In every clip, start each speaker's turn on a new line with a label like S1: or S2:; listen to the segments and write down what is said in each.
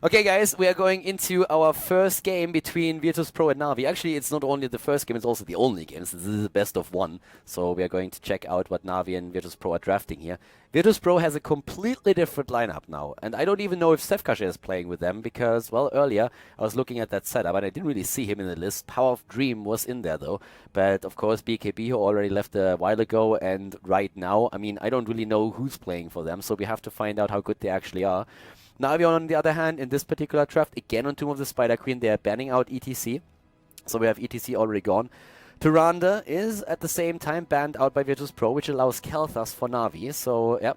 S1: Okay, guys, we are going into our first game between Virtus Pro and NaVi. Actually, it's not only the first game, it's also the only game. So this is the best of one. So we are going to check out what NaVi and Virtus Pro are drafting here. Virtus Pro has a completely different lineup now. And I don't even know if Sefkashe is playing with them because, well, earlier I was looking at that setup and I didn't really see him in the list. Power of Dream was in there, though. But, of course, BKB, who already left a while ago, and right now, I mean, I don't really know who's playing for them. So we have to find out how good they actually are. NaVi, on the other hand, in this particular draft, again on Tomb of the Spider Queen, they are banning out ETC. So we have ETC already gone. Tyrande is at the same time banned out by Virtus Pro, which allows Kel'Thas for NaVi. So, yeah.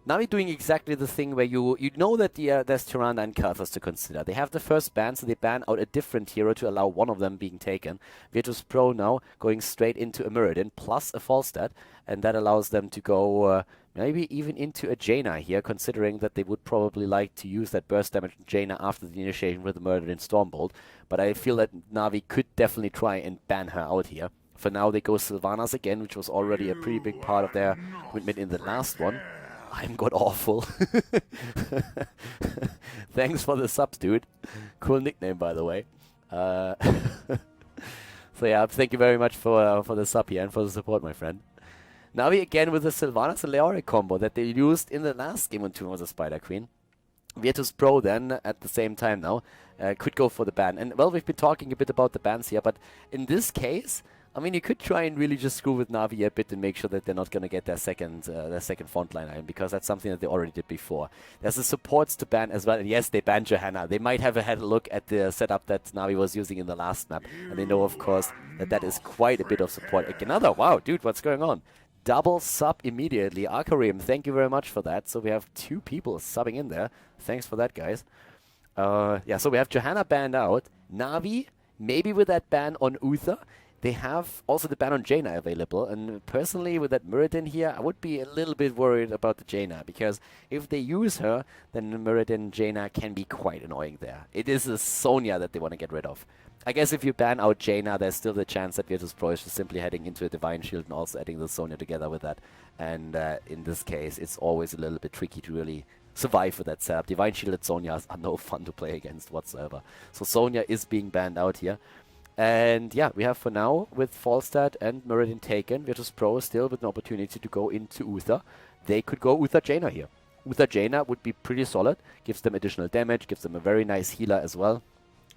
S1: NaVi doing exactly the thing where you know that there's Tyrande and Kel'Thas to consider. They have the first ban, so they ban out a different hero to allow one of them being taken. Virtus Pro now going straight into a Muradin plus a Falstad, and that allows them to go maybe even into a Jaina here, considering that they would probably like to use that burst damage Jaina after the initiation with the Muradin Stormbolt. But I feel that NaVi could definitely try and ban her out here. For now, they go Sylvanas again, which was already a pretty big part of their commitment in the last one. I'm god awful. Thanks for the subs, dude. Cool nickname, by the way. So yeah, thank you very much for the sub here and for the support, my friend. NaVi again with the Sylvanas and Leoric combo that they used in the last game on Tomb of the Spider Queen. Virtus Pro then, at the same time now, could go for the ban. And, well, we've been talking a bit about the bans here, but in this case, I mean, you could try and really just screw with NaVi a bit and make sure that they're not going to get their second frontline item, because that's something that they already did before. There's the supports to ban as well, and yes, they banned Johanna. They might have had a look at the setup that NaVi was using in the last map, and they know, of course, that that is quite a bit of support. Another, wow, dude, what's going on? Double sub immediately. Akarim, thank you very much for that. So we have 2 people subbing in there. Thanks for that, guys. Yeah, so we have Johanna banned out. NaVi, maybe with that ban on Uther. They have also the ban on Jaina available, and personally with that Muradin here, I would be a little bit worried about the Jaina, because if they use her, then the Muradin Jaina can be quite annoying there. It is a Sonya that they want to get rid of. I guess if you ban out Jaina, there's still the chance that Virtus Pro is just simply heading into a Divine Shield and also adding the Sonya together with that. And in this case, it's always a little bit tricky to really survive with that setup. Divine Shielded Sonyas are no fun to play against whatsoever. So Sonya is being banned out here. And yeah, we have for now, with Falstad and Muradin taken, Virtus Pro still with an opportunity to go into Uther. They could go Uther Jaina here. Uther Jaina would be pretty solid, gives them additional damage, gives them a very nice healer as well.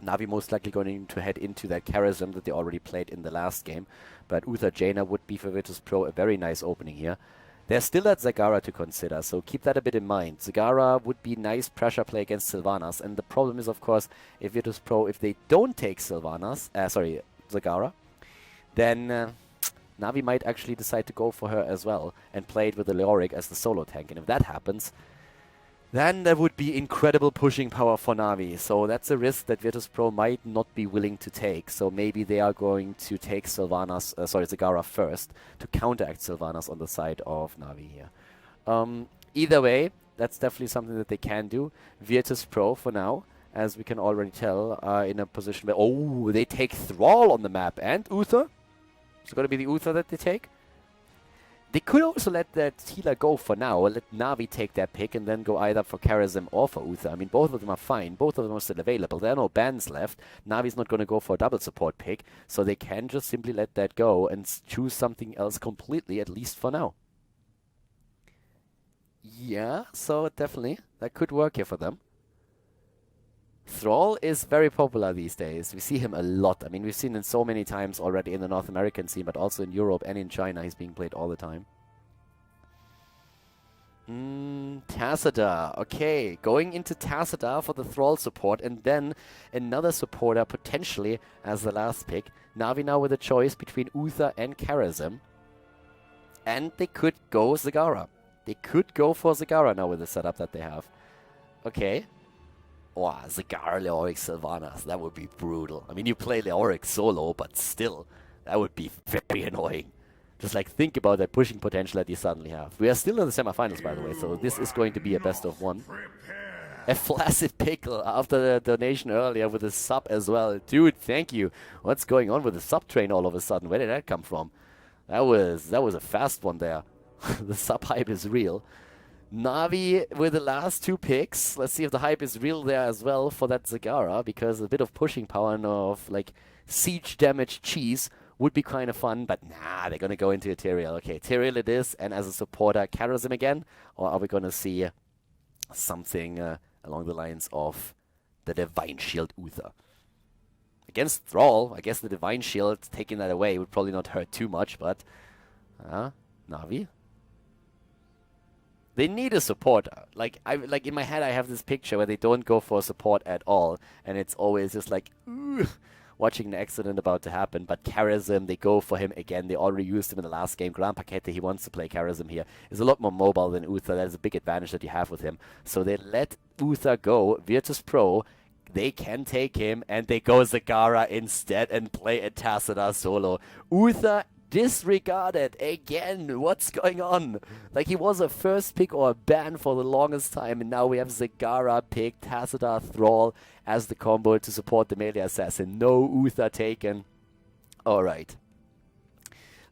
S1: NaVi most likely going to head into that Charism that they already played in the last game. But Uther Jaina would be for Virtus Pro a very nice opening here. There's still that Zagara to consider, so keep that a bit in mind. Zagara would be nice pressure play against Sylvanas, and the problem is, of course, if Virtus Pro, if they don't take Zagara, then NaVi might actually decide to go for her as well and play it with the Leoric as the solo tank. And if that happens, then there would be incredible pushing power for NaVi. So that's a risk that Virtus Pro might not be willing to take. So maybe they are going to take Zagara first to counteract Sylvanas on the side of NaVi here. Either way, that's definitely something that they can do. Virtus Pro, for now, as we can already tell, are in a position where, oh, they take Thrall on the map. And Uther? It's going to be the Uther that they take. They could also let that healer go for now, or let NaVi take their pick and then go either for Charism or for Uther. I mean, both of them are fine. Both of them are still available. There are no bans left. NaVi's not going to go for a double support pick, so they can just simply let that go and choose something else completely, at least for now. Yeah, so definitely, that could work here for them. Thrall is very popular these days. We see him a lot. I mean, we've seen him so many times already in the North American scene, but also in Europe and in China. He's being played all the time. Tassadar. Okay, going into Tassadar for the Thrall support, and then another supporter potentially as the last pick. NaVi now with a choice between Uther and Charism. And they could go Zagara. They could go for Zagara now with the setup that they have. Okay. Wow, Zagara, Leoric, Sylvanas. That would be brutal. I mean, you play Leoric solo, but still, that would be very annoying. Just like, think about that pushing potential that you suddenly have. We are still in the semifinals, by the way, so this is going to be a best of one. A flaccid pickle after the donation earlier with a sub as well. Dude, thank you. What's going on with the sub train all of a sudden? Where did that come from? That was a fast one there. The sub hype is real. NaVi with the last 2 picks. Let's see if the hype is real there as well for that Zagara, because a bit of pushing power and of like siege damage cheese would be kind of fun, but nah, they're going to go into Ethereal. Okay, Ethereal it is, and as a supporter, Charism again, or are we going to see something along the lines of the Divine Shield Uther? Against Thrall, I guess the Divine Shield, taking that away would probably not hurt too much, but NaVi? They need a supporter. Like in my head, I have this picture where they don't go for support at all, and it's always just like, watching an accident about to happen. But Charism, they go for him again. They already used him in the last game. Grand Paquete, he wants to play Charism here. Is a lot more mobile than Uther. That is a big advantage that you have with him. So they let Uther go. Virtus Pro, they can take him, and they go Zagara instead and play a Tassadar solo. Uther disregarded again. What's going on? Like, he was a first pick or a ban for the longest time, and now we have Zagara pick, Tassadar Thrall as the combo to support the melee assassin. No Uther taken. Alright.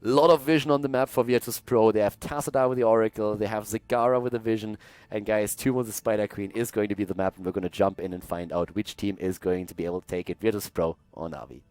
S1: A lot of vision on the map for Virtus Pro. They have Tassadar with the Oracle, they have Zagara with the Vision, and guys, Tomb of the Spider Queen is going to be the map, and we're going to jump in and find out which team is going to be able to take it, Virtus Pro or NaVi.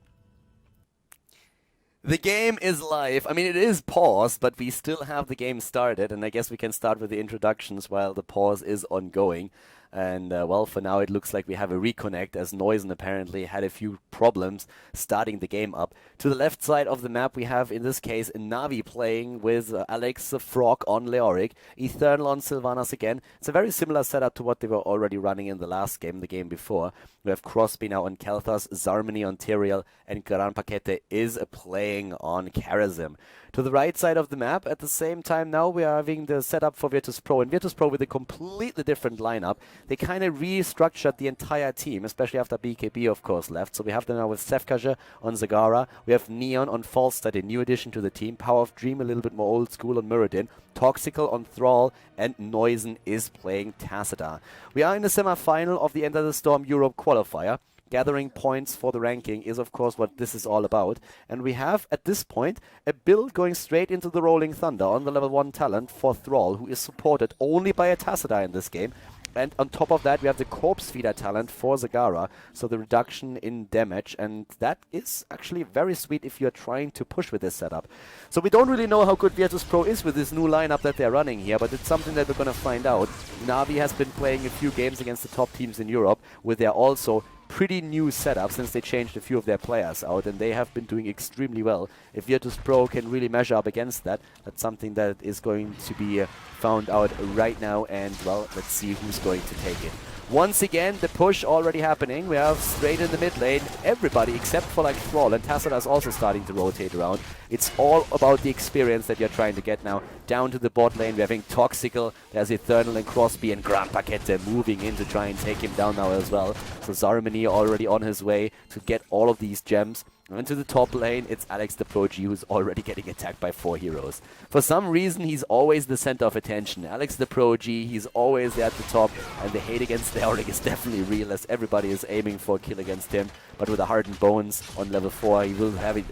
S1: The game is live. I mean, it is paused, but we still have the game started, and I guess we can start with the introductions while the pause is ongoing. And, well, for now it looks like we have a reconnect, as Noisen apparently had a few problems starting the game up. To the left side of the map we have, in this case, NaVi playing with Alex the Frog on Leoric, Eternal on Sylvanas again. It's a very similar setup to what they were already running in the last game, the game before. We have Crosby now on Kel'Thas, Zarmany on Tyrael, and Gran Paquete is playing on Charism. To the right side of the map, at the same time now, we are having the setup for Virtus Pro, and Virtus Pro with a completely different lineup. They kind of restructured the entire team, especially after BKB, of course, left. So we have them now with Sefkaja on Zagara, we have Neon on Falstad, a new addition to the team, Power of Dream, a little bit more old school on Muradin, Toxical on Thrall, and Noisen is playing Tassadar. We are in the semi-final of the Enter the Storm Europe qualifier. Gathering points for the ranking is, of course, what this is all about. And we have, at this point, a build going straight into the Rolling Thunder on the level 1 talent for Thrall, who is supported only by a Tassadar in this game. And on top of that, we have the Corpse Feeder talent for Zagara, so the reduction in damage, and that is actually very sweet if you're trying to push with this setup. So we don't really know how good Virtus Pro is with this new lineup that they're running here, but it's something that we're going to find out. NaVi has been playing a few games against the top teams in Europe, with their also pretty new setup since they changed a few of their players out, and they have been doing extremely well. If Virtus Pro can really measure up against that, that's something that is going to be found out right now, and well, let's see who's going to take it. Once again, the push already happening. We have straight in the mid lane everybody except for like Thrall, and Tassadar is also starting to rotate around. It's all about the experience that you're trying to get now. Down to the bot lane, we're having Toxical, there's Eternal and Crosby, and Gran Paquete moving in to try and take him down now as well. So Zarmany already on his way to get all of these gems. And to the top lane, it's Alex the Pro G, who's already getting attacked by 4 heroes. For some reason, he's always the center of attention. Alex the Pro G, he's always there at the top, and the hate against Leoric is definitely real, as everybody is aiming for a kill against him. But with the Hardened Bones on level 4, he will have it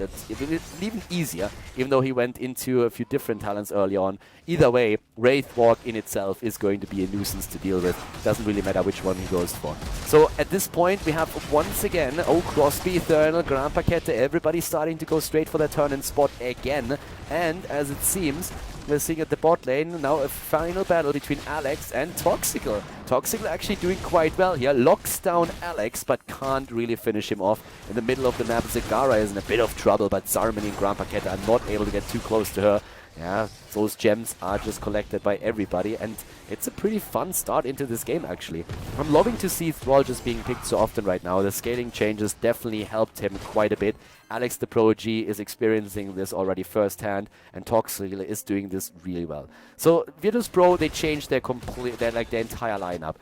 S1: even easier, even though he went into a few different talents early on. Either way, Wraith Walk in itself is going to be a nuisance to deal with. Doesn't really matter which one he goes for. So at this point, we have once again, Crosby, Eternal, Gran Paquete, everybody starting to go straight for their turn and spot again. And as it seems, we're seeing at the bot lane now a final battle between Alex and Toxical. Toxical actually doing quite well here, locks down Alex but can't really finish him off. In the middle of the map, Zagara is in a bit of trouble, but Zarmany and Gran Paquete are not able to get too close to her. Yeah, those gems are just collected by everybody, and it's a pretty fun start into this game, actually. I'm loving to see Thrall just being picked so often right now. The scaling changes definitely helped him quite a bit. Alex the Pro G is experiencing this already firsthand, and Toxical is doing this really well. So Virtus Pro, they changed their entire lineup.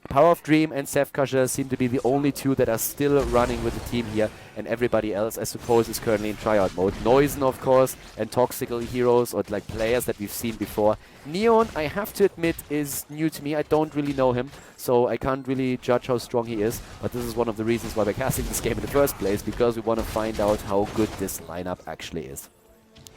S1: Power of Dream and Sefkaja seem to be the only two that are still running with the team here, and everybody else, I suppose, is currently in tryout mode. Noisen, of course, and Toxical heroes, or like players that we've seen before. Neon, I have to admit, is new to me. I don't really know him, so I can't really judge how strong he is, but this is one of the reasons why we're casting this game in the first place, because we want to find out how good this lineup actually is.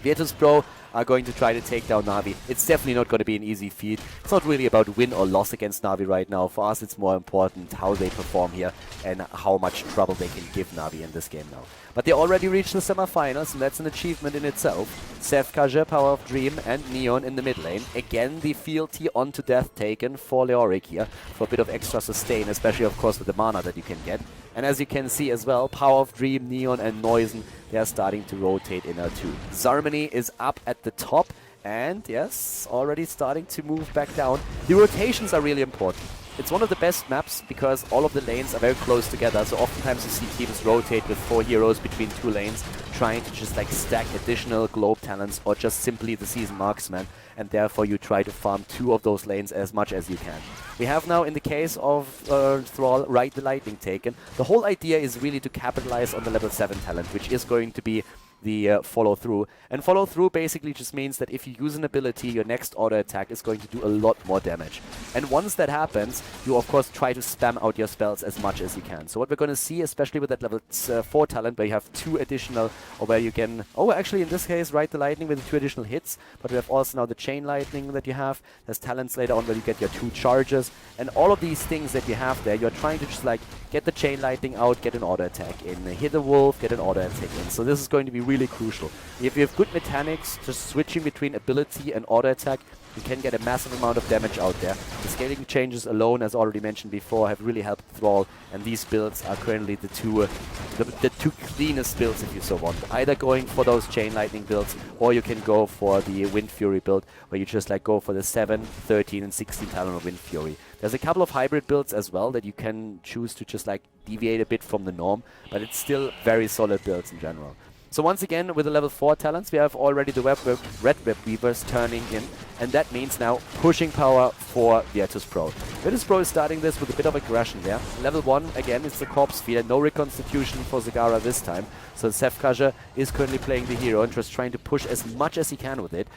S1: Virtus Pro are going to try to take down Navi. It's definitely not going to be an easy feat. It's not really about win or loss against Navi right now. For us, it's more important how they perform here and how much trouble they can give Navi in this game now. But they already reached the semifinals, and that's an achievement in itself. Sefkaja, Power of Dream, and Neon in the mid lane. Again, the fealty onto death taken for Leoric here for a bit of extra sustain, especially, of course, with the mana that you can get. And as you can see as well, Power of Dream, Neon, and Noisen, they are starting to rotate in L2. Zarmany is up at the top, and yes, already starting to move back down. The rotations are really important. It's one of the best maps because all of the lanes are very close together, so oftentimes you see teams rotate with 4 heroes between 2 lanes, trying to just like stack additional globe talents or just simply the season marksman, and therefore you try to farm 2 of those lanes as much as you can. We have now, in the case of Thrall, Ride the Lightning taken. The whole idea is really to capitalize on the level 7 talent, which is going to be the follow-through. And follow-through basically just means that if you use an ability, your next auto attack is going to do a lot more damage. And once that happens, you of course try to spam out your spells as much as you can. So what we're going to see, especially with that level 4 talent, where you have 2 additional, or where you can, oh actually in this case, Ride the Lightning with 2 additional hits, but we have also now the Chain Lightning that you have. There's talents later on where you get your 2 charges, and all of these things that you have there, you're trying to just like get the Chain Lightning out, get an auto attack in, hit a wolf, get an auto attack in. So this is going to be really crucial. If you have good mechanics, just switching between ability and auto attack, you can get a massive amount of damage out there. The scaling changes alone, as already mentioned before, have really helped Thrall, and these builds are currently the two cleanest builds, if you so want. Either going for those Chain Lightning builds, or you can go for the Wind Fury build, where you just like go for the 7, 13, and 16 talent of Wind Fury. There's a couple of hybrid builds as well that you can choose to just like deviate a bit from the norm, but it's still very solid builds in general. So once again, with the level 4 talents, we have already the Red Web Weavers turning in, and that means now pushing power for Virtus Pro. Virtus Pro is starting this with a bit of aggression there. Level 1, again, is the Corpse Feeder, no reconstitution for Zagara this time. So Sefkaja is currently playing the hero and just trying to push as much as he can with it.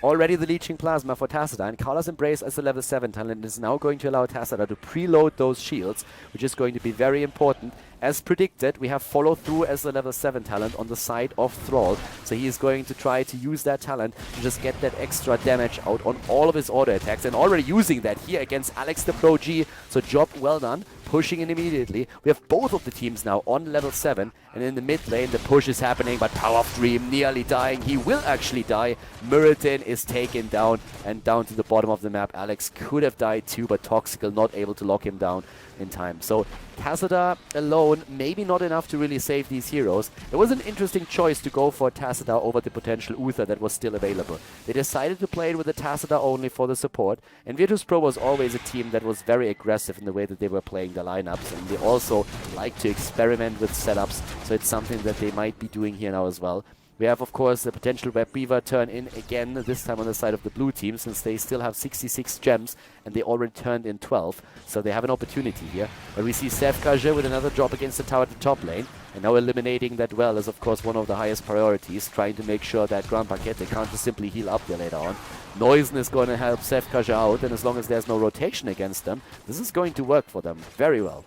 S1: Already the Leeching Plasma for Tassadar, and Carla's Embrace as a level 7 talent is now going to allow Tassadar to preload those shields, which is going to be very important. As predicted, we have Follow Through as the level 7 talent on the side of Thrall, so he is going to try to use that talent to just get that extra damage out on all of his auto attacks, and already using that here against Alex the Pro G, so job well done. Pushing in immediately. We have both of the teams now on level 7, and in the mid lane the push is happening, but Power of Dream nearly dying. He will actually die. Muradin is taken down, and down to the bottom of the map. Alex could have died too, but Toxical not able to lock him down in time. So Tassadar alone, maybe not enough to really save these heroes. It was an interesting choice to go for Tassadar over the potential Uther that was still available. They decided to play it with the Tassadar only for the support, and Virtus Pro was always a team that was very aggressive in the way that they were playing the lineups, and they also like to experiment with setups, so it's something that they might be doing here now as well. We have, of course, the potential Web Weaver turn in again, this time on the side of the blue team, since they still have 66 gems and they already turned in 12, so they have an opportunity here. But we see Sefkaja with another drop against the tower at the top lane, and now eliminating that well is, of course, one of the highest priorities, trying to make sure that Grand Paquette, they can't just simply heal up there later on. Noisen is going to help Sefkaja out, and as long as there's no rotation against them, this is going to work for them very well.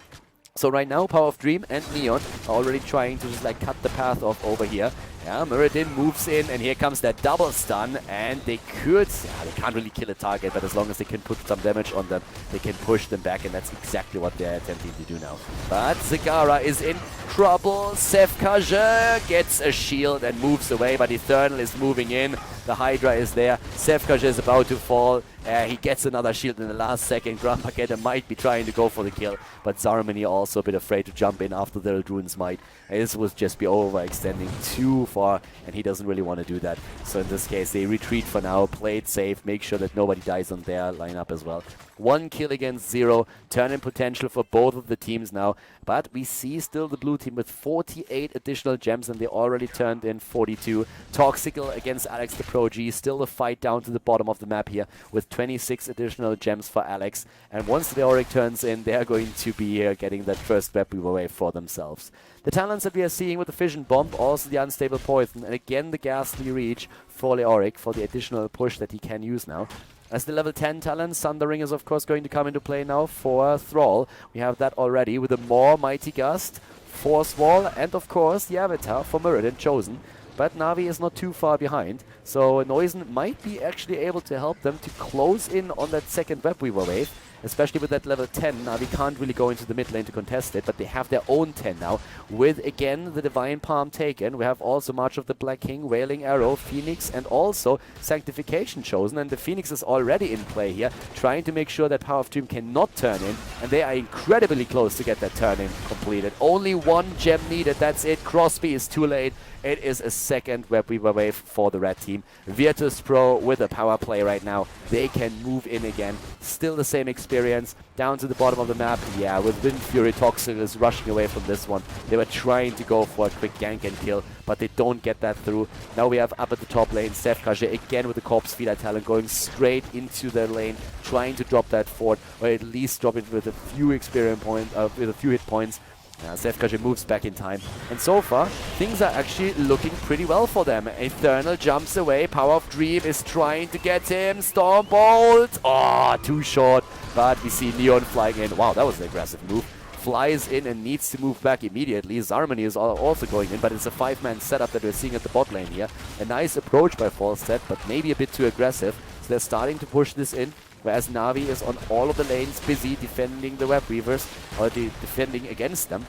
S1: So right now, Power of Dream and Neon are already trying to just like cut the path off over here. Yeah, Muradin moves in, and here comes that double stun, and they could, they can't really kill a target, but as long as they can put some damage on them, they can push them back, and that's exactly what they're attempting to do now. But Zagara is in trouble. Sefkaja gets a shield and moves away, but Eternal is moving in. The Hydra is there. Sefkaja is about to fall. He gets another shield in the last second. Grand Paquette might be trying to go for the kill, but Zarmany also a bit afraid to jump in after the Druid's Might. This would just be overextending too far, and he doesn't really want to do that. So in this case, they retreat for now, play it safe, make sure that nobody dies on their lineup as well. 1 kill against 0, turn in potential for both of the teams now, but we see still the blue team with 48 additional gems, and they already turned in 42. Toxical against Alex the Pro G, still the fight down to the bottom of the map here with 26 additional gems for Alex, and once the Auric turns in, they are going to be getting that first Web Weaver wave for themselves. The talents that we are seeing with the Fission Bomb, also the Unstable Poison, and again the Ghastly Reach for Leoric for the additional push that he can use now. As the level 10 talent, Sundering is of course going to come into play now for Thrall. We have that already with a more Mighty Gust, Force Wall, and of course the Avatar for Muradin chosen. but Navi is not too far behind. So Neusen might be actually able to help them to close in on that second Web Weaver wave. Especially with that level 10, Navi can't really go into the mid lane to contest it, but they have their own 10 now. With, again, the Divine Palm taken, we have also March of the Black King, Wailing Arrow, Phoenix, and also Sanctification chosen. And the Phoenix is already in play here, trying to make sure that Power of Dream cannot turn in. And they are incredibly close to get that turn in completed. Only one gem needed, that's it. Crosby is too late. It is a second Web Weaver wave for the red team. Virtus Pro with a power play right now. They can move in again. Still the same experience. Down to the bottom of the map. Yeah, with Wind Fury, Toxic is rushing away from this one. They were trying to go for a quick gank and kill, but they don't get that through. Now we have up at the top lane, Sefkaje again with the Corpse Feeder talent going straight into the lane, trying to drop that fort, or at least drop it with a few experience points, with a few hit points. Sefkaje moves back in time. And so far, things are actually looking pretty well for them. Eternal jumps away. Power of Dream is trying to get him. Stormbolt. Oh, too short. But we see Neon flying in. Wow, that was an aggressive move. Flies in and needs to move back immediately. Zarmani is also going in, but it's a 5-man setup that we're seeing at the bot lane here. A nice approach by Falstad, but maybe a bit too aggressive. So they're starting to push this in. Whereas Navi is on all of the lanes busy defending the Web Weavers, or defending against them.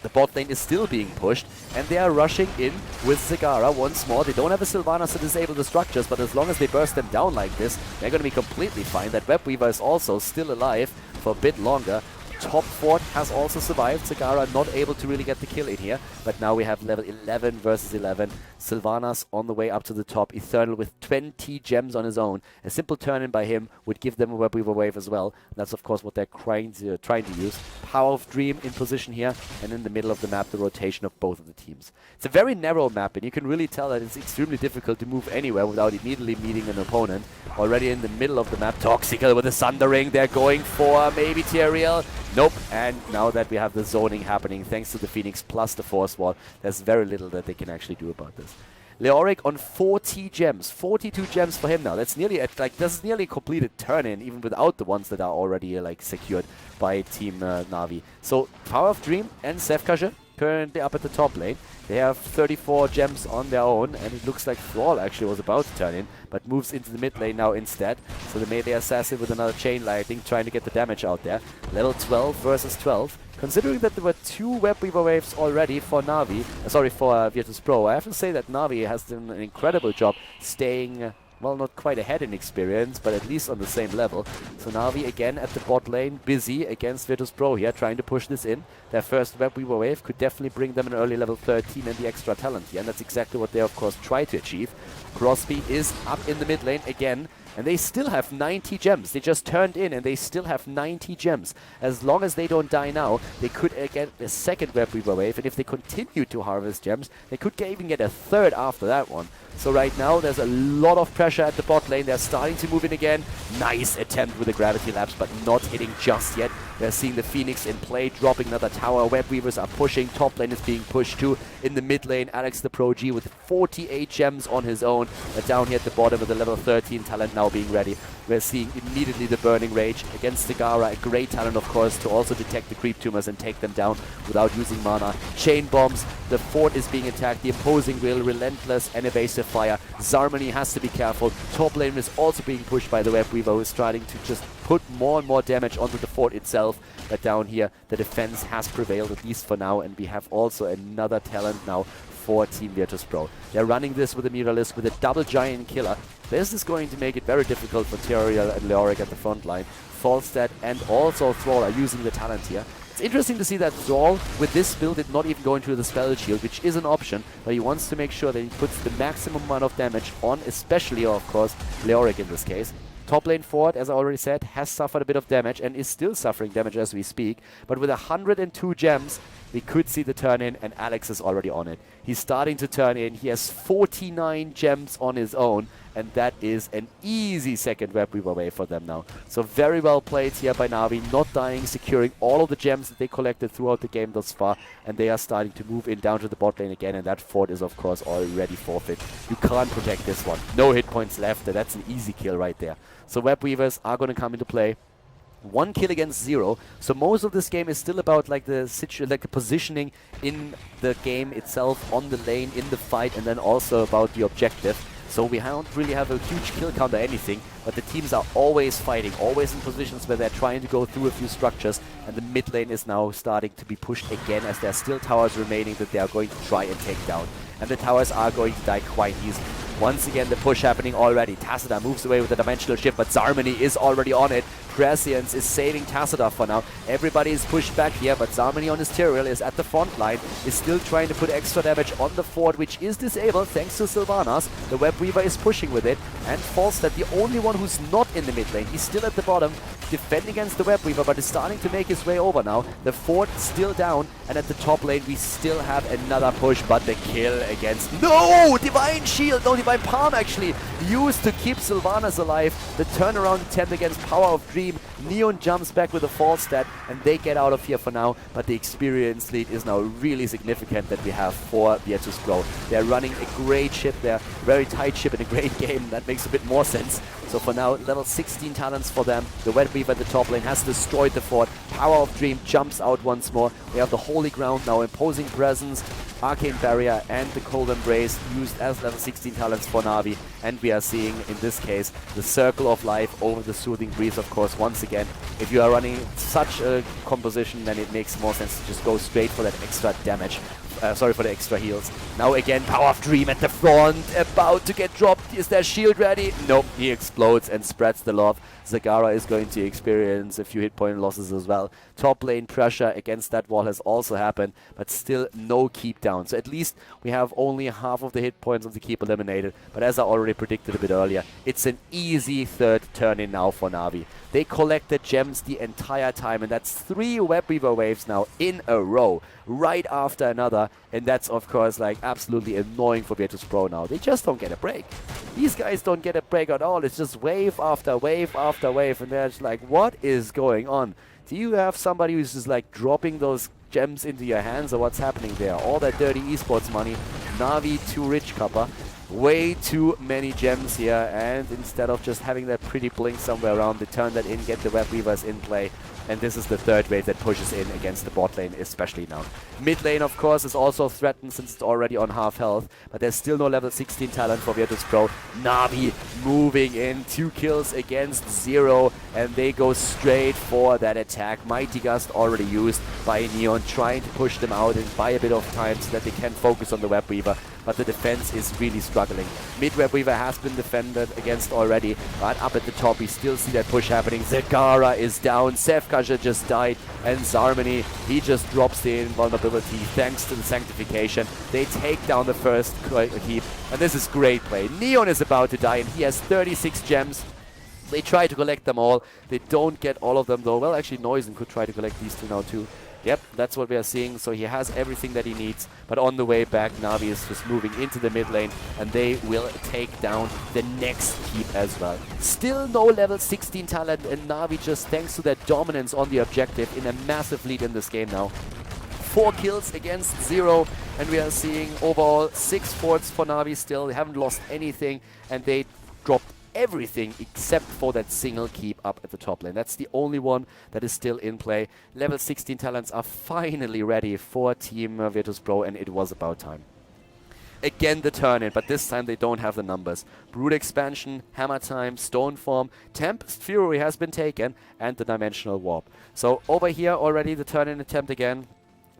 S1: The bot lane is still being pushed, and they are rushing in with Zagara once more. They don't have a Sylvanas to disable the structures, but as long as they burst them down like this, they're going to be completely fine. That Web Weaver is also still alive for a bit longer. Top fort has also survived. Zagara not able to really get the kill in here. But now we have level 11 versus 11. Sylvanas on the way up to the top. Eternal with 20 gems on his own. A simple turn-in by him would give them a Web Weaver wave as well. And that's of course what they're trying to use. Power of Dream in position here. And in the middle of the map, the rotation of both of the teams. It's a very narrow map, and you can really tell that it's extremely difficult to move anywhere without immediately meeting an opponent. Already in the middle of the map, Toxical with the Sundering. They're going for maybe Tyrael. Nope, and now that we have the zoning happening, thanks to the Phoenix plus the Force Wall, there's very little that they can actually do about this. Leoric on 40 gems, 42 gems for him now. That's nearly this is nearly a completed turn-in, even without the ones that are already secured by Team Navi. So Power of Dream and Sefkaje currently up at the top lane. They have 34 gems on their own, and it looks like Thrall actually was about to turn in, but moves into the mid lane now instead. So the melee assassin with another chain lightning, trying to get the damage out there. Level 12 versus 12. Considering that there were 2 Web Weaver waves already for Navi, for Virtus Pro, I have to say that Navi has done an incredible job staying well, not quite ahead in experience, but at least on the same level. So Navi again at the bot lane, busy against Virtus Pro here, trying to push this in. Their first Web Weaver wave could definitely bring them an early level 13 and the extra talent here, and that's exactly what they of course try to achieve. Crosby is up in the mid lane again, and they still have 90 gems. They just turned in and they still have 90 gems. As long as they don't die now, they could get a second Web Weaver wave, and if they continue to harvest gems, they could even get a third after that one. So right now, there's a lot of pressure at the bot lane. They're starting to move in again. Nice attempt with the Gravity Lapse, but not hitting just yet. They're seeing the Phoenix in play, dropping another tower. Web Weavers are pushing. Top lane is being pushed too. In the mid lane, Alex the Pro G with 48 gems on his own. Down here at the bottom with the level 13 talent now being ready. We're seeing immediately the Burning Rage against Zagara. A great talent, of course, to also detect the creep tumors and take them down without using mana. Chain bombs. The fort is being attacked. The opposing will, relentless and evasive fire. Zarmani has to be careful. Top lane is also being pushed by the Web Weaver, who is trying to just put more and more damage onto the fort itself. But down here, the defense has prevailed, at least for now, and we have also another talent now for Team Virtus Pro. They're running this with a Muralist with a double Giant Killer. This is going to make it very difficult for Tyrael and Leoric at the front line. Falstad and also Thrall are using the talent here. It's interesting to see that Thrall, with this build, did not even go into the spell shield, which is an option, but he wants to make sure that he puts the maximum amount of damage on, especially, of course, Leoric in this case. Top lane Ford, as I already said, has suffered a bit of damage and is still suffering damage as we speak. But with 102 gems, we could see the turn in, and Alex is already on it. He's starting to turn in. He has 49 gems on his own, and that is an easy second Web Weaver wave for them now. So very well played here by Navi, not dying, securing all of the gems that they collected throughout the game thus far, and they are starting to move in down to the bot lane again, and that fort is of course already forfeit. You can't protect this one. No hit points left, and that's an easy kill right there. So Web Weavers are going to come into play. 1 kill against 0. So most of this game is still about like the positioning in the game itself, on the lane, in the fight, and then also about the objective. So we don't really have a huge kill count or anything, but the teams are always fighting, always in positions where they're trying to go through a few structures, and the mid lane is now starting to be pushed again as there are still towers remaining that they are going to try and take down. And the towers are going to die quite easily. Once again, the push happening already. Tassadar moves away with the dimensional shift, but Zarmany is already on it. Prescience is saving Tassadar for now. Everybody is pushed back here, but Zarmany on his Tyrael is at the front line, is still trying to put extra damage on the fort, which is disabled thanks to Sylvanas. The Web Weaver is pushing with it, and Falstad, the only one who's not in the mid lane. He's still at the bottom, defending against the Web Weaver, but is starting to make his way over now. The fort still down, and at the top lane we still have another push, but the kill against... No! Divine Shield! No, Divine Palm actually used to keep Sylvanas alive. The turnaround attempt against Power of Dream. Neon jumps back with a false stat, and they get out of here for now, but the experience lead is now really significant that we have for Virtus Pro. They're running a great ship, they're very tight ship in a great game. That makes a bit more sense. So for now, level 16 talents for them. The Web Weaver at the top lane has destroyed the fort. Power of Dream jumps out once more. We have the Holy Ground now, imposing presence. Arcane Barrier and the Cold Embrace used as level 16 talents for Na'Vi, and we are seeing in this case the Circle of Life over the Soothing Breeze, of course. Once again, if you are running such a composition, then it makes more sense to just go straight for that extra damage. Sorry, for the extra heals. Now again, Power of Dream at the front, about to get dropped. Is their shield ready? Nope, he explodes and spreads the love. Zagara is going to experience a few hit point losses as well. Top lane pressure against that wall has also happened, but still no keep down. So at least we have only half of the hit points of the keep eliminated. But as I already predicted a bit earlier, it's an easy third turn in now for Na'Vi. They collected gems the entire time, and that's 3 Web Weaver waves now in a row, right after another. And that's, of course, like absolutely annoying for Virtus Pro now. They just don't get a break. These guys don't get a break at all. It's just wave after wave after wave, and they're just like, what is going on? Do you have somebody who's just like dropping those gems into your hands, or what's happening there? All that dirty esports money. Na'Vi too rich, Kappa. Way too many gems here, and instead of just having that pretty blink somewhere around, they turn that in, get the Web Weavers in play, and this is the third wave that pushes in against the bot lane, especially now. Mid lane, of course, is also threatened since it's already on half health, but there's still no level 16 talent for Virtus Pro. Na'Vi moving in, 2 kills against 0, and they go straight for that attack. Mighty Gust already used by Neon, trying to push them out and buy a bit of time so that they can focus on the Web Weaver. But the defense is really struggling. Mid Web Weaver has been defended against already, but up at the top we still see that push happening. Zagara is down, Sefkasha just died, and Zarmany, he just drops the invulnerability thanks to the Sanctification. They take down the first heap, and this is great play. Neon is about to die, and he has 36 gems. They try to collect them all. They don't get all of them though. Well, actually Noisen could try to collect these 2 now too. Yep, that's what we are seeing. So he has everything that he needs. But on the way back, Na'Vi is just moving into the mid lane, and they will take down the next keep as well. Still no level 16 talent, and Na'Vi just, thanks to their dominance on the objective, in a massive lead in this game now. 4 kills against 0, and we are seeing overall 6 forts for Na'Vi still. They haven't lost anything, and they dropped everything except for that single keep up at the top lane. That's the only one that is still in play. Level 16 talents are finally ready for Team Virtus Pro, and it was about time. Again the turn in, but this time they don't have the numbers. Brood Expansion, Hammer Time, Stone Form, Tempest Fury has been taken, and the Dimensional Warp. So over here already the turn in attempt again.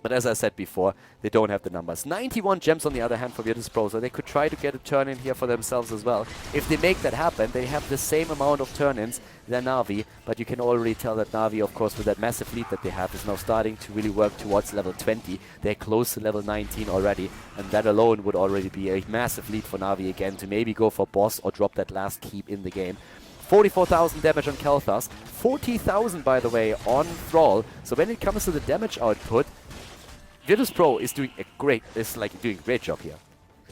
S1: But as I said before, they don't have the numbers. 91 gems on the other hand for Virtus Pro, so they could try to get a turn in here for themselves as well. If they make that happen, they have the same amount of turn-ins than Na'Vi, but you can already tell that Na'Vi, of course, with that massive lead that they have, is now starting to really work towards level 20. They're close to level 19 already, and that alone would already be a massive lead for Na'Vi again to maybe go for boss or drop that last keep in the game. 44,000 damage on Kel'Thas, 40,000 by the way on Thrall. So when it comes to the damage output, Virtus Pro is doing a great job here.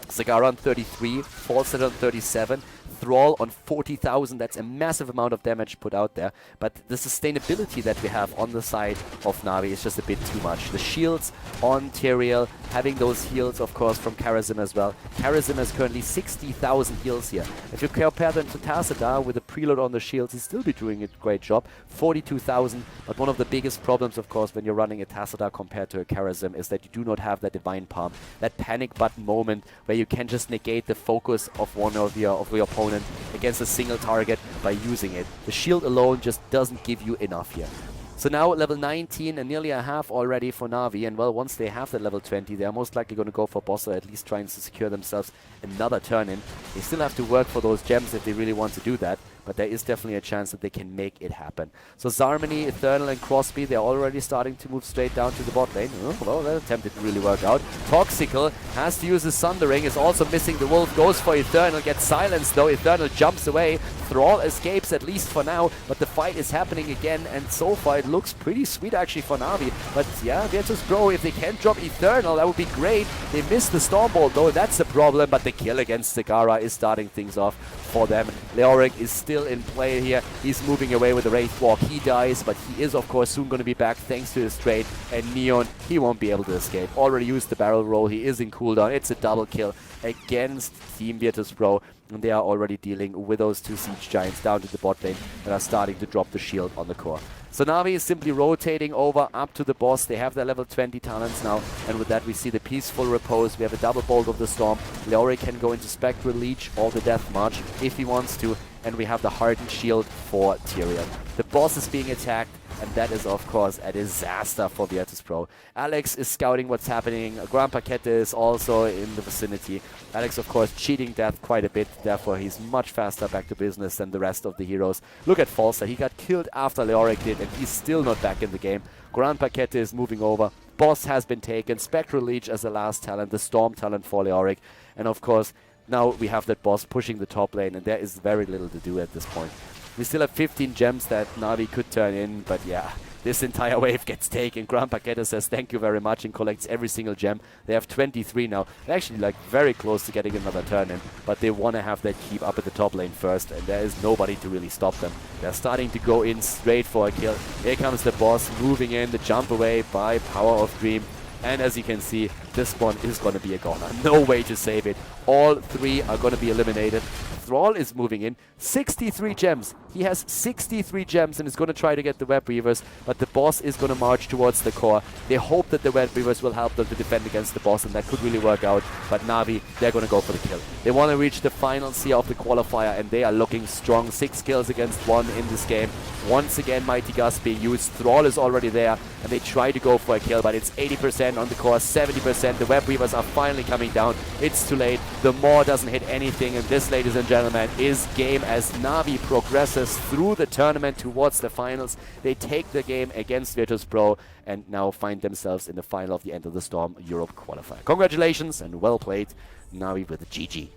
S1: Zagara on 33, Falstad on 37, Thrall on 40,000. That's a massive amount of damage put out there. But the sustainability that we have on the side of Na'Vi is just a bit too much. The shields on Tyrael, having those heals, of course, from Karazim as well. Karazim has currently 60,000 heals here. If you compare them to Tassadar with a preload on the shields, he's still be doing a great job. 42,000. But one of the biggest problems, of course, when you're running a Tassadar compared to a Karazim is that you do not have that Divine Palm, that panic button moment where you can just negate the focus of one of your opponent against a single target by using it. The shield alone just doesn't give you enough here. So now level 19 and nearly a half already for Na'Vi, and well, once they have the level 20, they are most likely going to go for boss, or at least trying to secure themselves another turn in. They still have to work for those gems if they really want to do that, but there is definitely a chance that they can make it happen. So Zarmany, Eternal and Crosby, they're already starting to move straight down to the bot lane. Oh, well, that attempt didn't really work out. Toxical has to use his Sundering, is also missing the Wolf, goes for Eternal, gets silenced though. Eternal jumps away. Thrall escapes at least for now, but the fight is happening again, and so far it looks pretty sweet actually for Na'Vi. But yeah, Virtus Pro, if they can drop Eternal, that would be great. They missed the Stormbolt though, that's the problem, but the kill against Zagara is starting things off for them. Leoric is still in play here. He's moving away with the Wraith Walk. He dies, but he is of course soon going to be back thanks to his trade. And Neon, he won't be able to escape. Already used the barrel roll. He is in cooldown. It's a double kill against Team Virtus Pro. And they are already dealing with those two Siege Giants down to the bot lane and are starting to drop the shield on the core. So Na'Vi is simply rotating over up to the boss. They have their level 20 talents now, and with that we see the Peaceful Repose. We have a double Bolt of the Storm. Leoric can go into Spectral Leech or the Death March if he wants to, and we have the Hardened Shield for Tyrael. The boss is being attacked, and that is of course a disaster for Virtus Pro. Alex is scouting what's happening. Grandpa Kette is also in the vicinity. Alex of course cheating death quite a bit, therefore he's much faster back to business than the rest of the heroes. Look at Falsa, he got killed after Leoric did, and he's still not back in the game. Grandpa Kette is moving over. Boss has been taken. Spectral Leech as the last talent, the Storm talent for Leoric. And of course now we have that boss pushing the top lane, and there is very little to do at this point. We still have 15 gems that Na'Vi could turn in, but yeah, this entire wave gets taken. Grandpa Kette says thank you very much and collects every single gem. They have 23 now. They're actually like very close to getting another turn in, but they want to have that keep up at the top lane first, and there is nobody to really stop them. They're starting to go in straight for a kill. Here comes the boss moving in, the jump away by Power of Dream. And as you can see, this one is going to be a goner. No way to save it. All three are going to be eliminated. Thrall is moving in. 63 gems. He has 63 gems and is going to try to get the Web Weavers, but the boss is going to march towards the core. They hope that the Web Weavers will help them to defend against the boss, and that could really work out. But Na'Vi, they're going to go for the kill. They want to reach the finals here of the qualifier, and they are looking strong. 6 kills against 1 in this game. Once again, Mighty Gust being used. Thrall is already there, and they try to go for a kill, but it's 80% on the core, 70%. The Web Weavers are finally coming down. It's too late. The Maw doesn't hit anything, and this, ladies and gentlemen, is game as Na'Vi progresses through the tournament towards the finals. They take the game against Virtus Pro and now find themselves in the final of the End of the Storm Europe qualifier. Congratulations and well played, Na'Vi with a GG.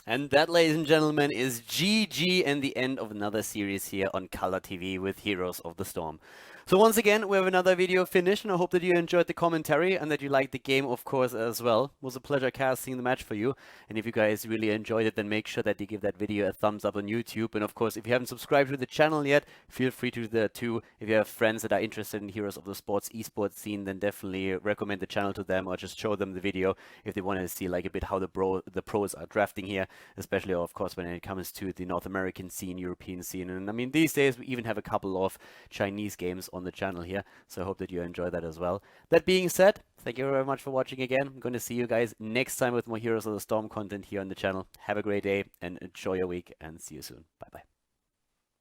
S2: And that, ladies and gentlemen, is GG and the end of another series here on KhaldorTV with Heroes of the Storm. So once again, we have another video finished, and I hope that you enjoyed the commentary and that you liked the game, of course, as well. It was a pleasure casting the match for you. And if you guys really enjoyed it, then make sure that you give that video a thumbs up on YouTube. And of course, if you haven't subscribed to the channel yet, feel free to do that too. If you have friends that are interested in Heroes of the Sports esports scene, then definitely recommend the channel to them, or just show them the video if they want to see like a bit how the pros are drafting here, especially of course when it comes to the North American scene, European scene. And I mean, these days we even have a couple of Chinese games on the channel here, so I hope that you enjoy that as well. That being said, thank you very much for watching again. I'm going to see you guys next time with more Heroes of the Storm content here on the channel. Have a great day and enjoy your week, and see you soon. Bye bye.